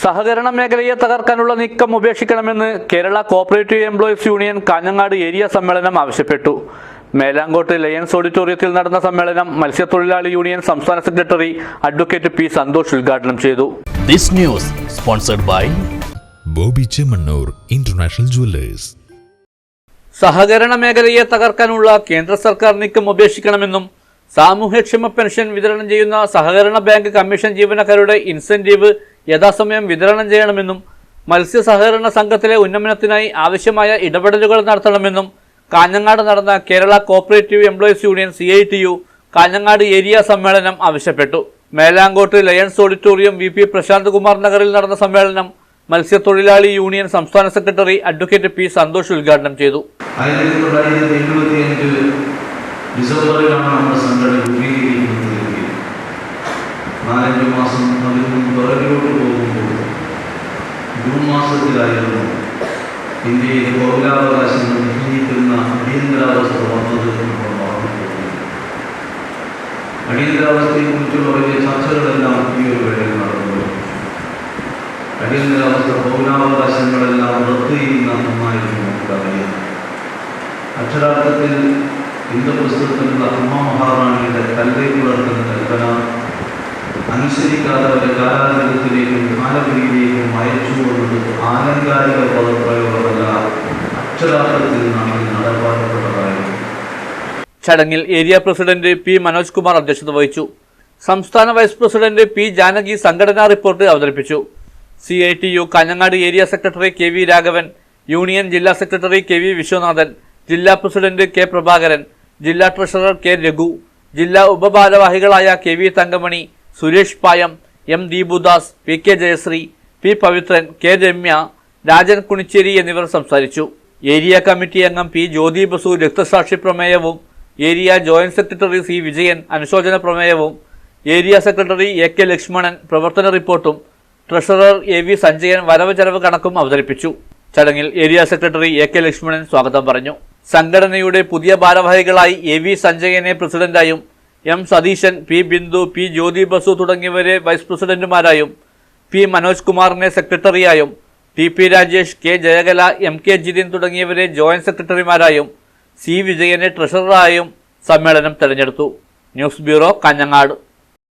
സഹകരണ മേഖലയെ തകർക്കാനുള്ള നീക്കം ഉപേക്ഷിക്കണമെന്ന് Kerala cooperative employees union Kanhangad area സമ്മേളനം ആവശ്യപ്പെട്ടു. മേലാങ്കോട്ട് ലയൺസ് ഓഡിറ്റോറിയത്തിൽ നടന്ന സമ്മേളനം മത്സ്യത്തൊഴിലാളി യൂണിയൻ സംസ്ഥാന സെക്രട്ടറി അഡ്വക്കേറ്റ് പി സന്തോഷ് ഉദ്ഘാടനം ചെയ്തു. This news sponsored by Bobby Chemmanur international jewellers. സഹകരണ മേഖലയെ തകർക്കാനുള്ള കേന്ദ്ര സർക്കാർ നീക്കം ഉപേക്ഷിക്കണമെന്നും സാമൂഹ്യക്ഷേമ പെൻഷൻ വിതരണം ചെയ്യുന്ന സഹകരണ ബാങ്ക് കമ്മീഷൻ ജീവനക്കാരുടെ ഇൻസെന്റീവ് യഥാസമയം വിതരണം ചെയ്യണമെന്നും മത്സ്യ സഹകരണ സംഘത്തിലെ ഉന്നമനത്തിനായി ആവശ്യമായ ഇടപെടലുകൾ നടത്തണമെന്നും കാഞ്ഞങ്ങാട് നടന്ന Kerala cooperative employees union CITU Kanhangad area സമ്മേളനം ആവശ്യപ്പെട്ടു. Melankode lions auditorium VP Prashanth Kumar നഗറിൽ നടന്ന സമ്മേളനം മത്സ്യത്തൊഴിലാളി യൂണിയൻ സംസ്ഥാന സെക്രട്ടറി അഡ്വക്കേറ്റ് പി സന്തോഷ് ഉദ്ഘാടനം ചെയ്തു. 1975 ഡിസംബറിലാണ് നമ്മുടെ സംഘടന രൂപീകരിക്കുന്നത്. 4-5 മാസം അതിൽ നിന്ന് പുറകിലോട്ട് പോകുമ്പോൾ ജൂൺ മാസത്തിലായിരുന്നു ഇന്ത്യയിൽ പൗരാവകാശങ്ങൾ നിശ്ചയിക്കുന്ന അടിയന്തരാവസ്ഥ വന്നത് നമ്മൾ മറന്നുപോകുന്നു. അടിയന്തരാവസ്ഥയെക്കുറിച്ചുള്ള വലിയ ചർച്ചകളെല്ലാം ഈ ഒരു വേളയിൽ നടന്നു. അടിയന്തരാവസ്ഥ പൗരാവകാശങ്ങളെല്ലാം റദ്ദ് ചെയ്യുന്ന ഒന്നായിരുന്നു നമുക്കറിയാം. അക്ഷരാർത്ഥത്തിൽ ഇന്ദ്രപ്രസ്ഥത്തിലുള്ള അമ്മ മഹാറാണിയുടെ കല്ലെ പുലർത്തുന്ന കൽപ്പന അനുസരിക്കാതെ അവരെ കാലാതീതത്തിലേക്കും കാലപുരിയിലേക്കും അയച്ചു കൊണ്ടത് ആലങ്കാരിക പദപ്രയോഗമല്ല, അക്ഷരാർത്ഥത്തിൽ നാട്ടിൽ നടപ്പാക്കപ്പെട്ടതായിരുന്നു. ചടങ്ങിൽ area president P Manoj Kumar അധ്യക്ഷത വഹിച്ചു. സംസ്ഥാന വൈസ് പ്രസിഡന്റ് P ജാനകി സംഘടനാ റിപ്പോർട്ട് അവതരിപ്പിച്ചു. CITU Kanhangad area secretary KV Raghavan, union ജില്ലാ സെക്രട്ടറി KV വിശ്വനാഥൻ, ജില്ലാ പ്രസിഡന്റ് K പ്രഭാകരൻ, ജില്ലാ ട്രഷറർ K രഘു, ജില്ലാ ഉപഭാരവാഹികളായ KV തങ്കമണി, സുരേഷ് പായം, M ദീപുദാസ്, PK Jayashree, P Pavithran, K Ramya, Rajan കുണിച്ചേരി എന്നിവർ സംസാരിച്ചു. ഏരിയ കമ്മിറ്റി അംഗം P ജ്യോതി ബസു രക്തസാക്ഷി പ്രമേയവും area joint secretary C Vijayan അനുശോചന പ്രമേയവും ഏരിയ സെക്രട്ടറി AK ലക്ഷ്മണൻ പ്രവർത്തന റിപ്പോർട്ടും ട്രഷറർ AV സഞ്ജയൻ വരവ് ചെലവ് കണക്കും അവതരിപ്പിച്ചു. ചടങ്ങിൽ ഏരിയ സെക്രട്ടറി AK ലക്ഷ്മണൻ സ്വാഗതം പറഞ്ഞു. സംഘടനയുടെ പുതിയ ഭാരവാഹികളായി AV സഞ്ജയനെ പ്രസിഡന്റായും M Satheesan, P Bindu, P ജ്യോതി ബസു തുടങ്ങിയവരെ വൈസ് പ്രസിഡന്റുമാരായും P മനോജ് കുമാറിനെ സെക്രട്ടറിയായും TP Rajesh, K Jayakala, MK Jithin തുടങ്ങിയവരെ ജോയിന്റ് സെക്രട്ടറിമാരായും C വിജയനെ ട്രഷററായും സമ്മേളനം തെരഞ്ഞെടുത്തു. News bureau Kanhangad.